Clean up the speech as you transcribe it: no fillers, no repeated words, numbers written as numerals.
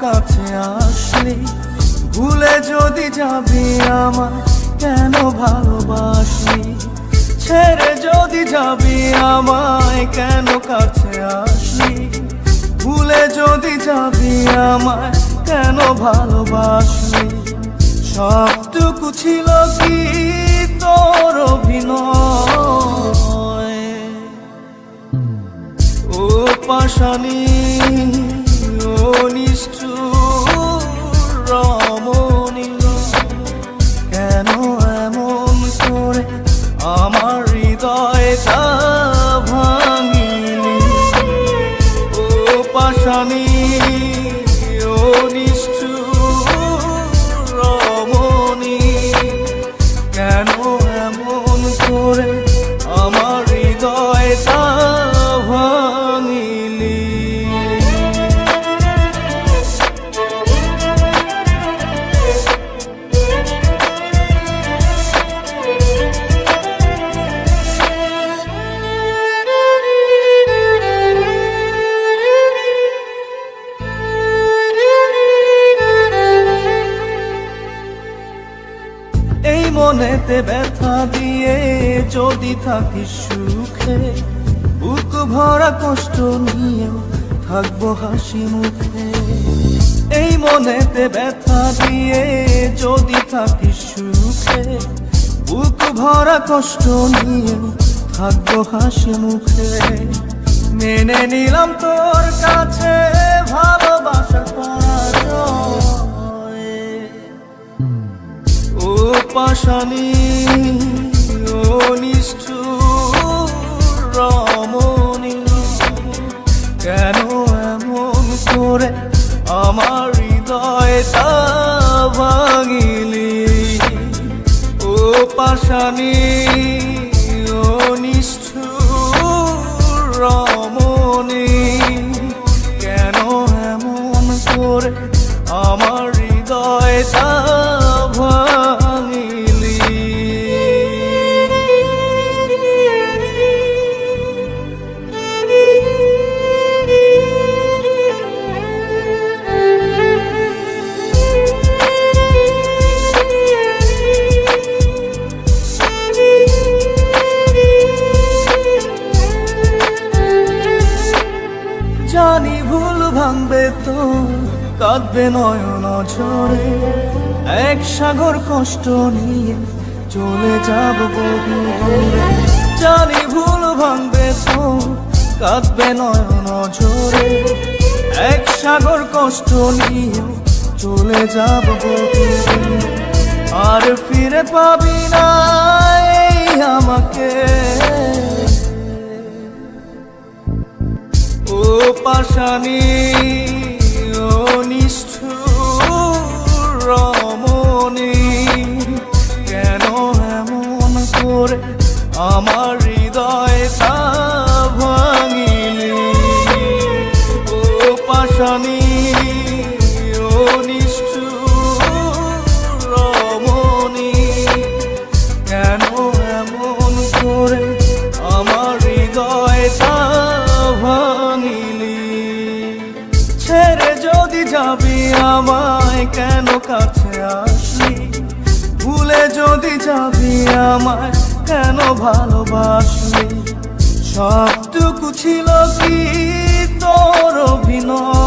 কাছে আসলি, ভুলে যদি যাবি আমায় কেন ভালোবাসলি, ছেড়ে যদি যাবি আমায় কেন কাছে আসলি, ভুলে যদি যাবি আমায় কেন ভালোবাসলি। সবটুকু ছিল কি তোর অভিনয়, ও পাশানি ও নিষ্ঠুর রমণী, কেন এমন করে আমার হৃদয়টা ভাঙিলি। ও পাশানি ও নিষ্ঠুর রমণী, কেন এমন করে আমার হৃদয়টা ভাঙিলি। এই মনেতে ব্যথা দিয়ে যদি থাকিস সুখে, বুক ভরা কষ্ট নিয়েও থাকবো হাসি মুখে। এই মনেতে ব্যথা দিয়ে যদি থাকিস সুখে, বুক ভরা কষ্ট নিয়েও থাকবো হাসি মুখে। মেনে নিলাম তোর কাছে ভালোবাসার পরাজয়, ও পাশানি ও নিষ্ঠুর রমণী, কেন এমন করে আমার হৃদয়টা ভাঙিলি। ও পাশানি ও নিষ্ঠুর রমণী, কেন এমন করে আমার হৃদয়টা ভাঙিলি। জানি ভুল ভাঙবে তো কাঁদবে নয়ন ঝরে, এক সাগর কষ্ট নিয়ে চলে যাব বহু দূরে। জানি ভুল ভাঙবে তো কাঁদবে নয়ন ঝরে, এক সাগর কষ্ট নিয়ে চলে যাব বহু দূরে। আর ফিরে পাবি না এই আমাকে, ও পাশানি ও নিষ্ঠুর রমণী, কেন এমন করে আমার হৃদয়টা ভাঙিলি। ও পাশানি ও নিষ্ঠুর রমণী, কেন এমন করে আমার হৃদয়টা ভাঙিলি। ছেড়ে যদি যাবি আমায় কেন কাছে আসলি, ভুলে যদি যাবি আমায় কেন ভালোবাসলি। সবটুকু ছিল কি তোর অভিনয়,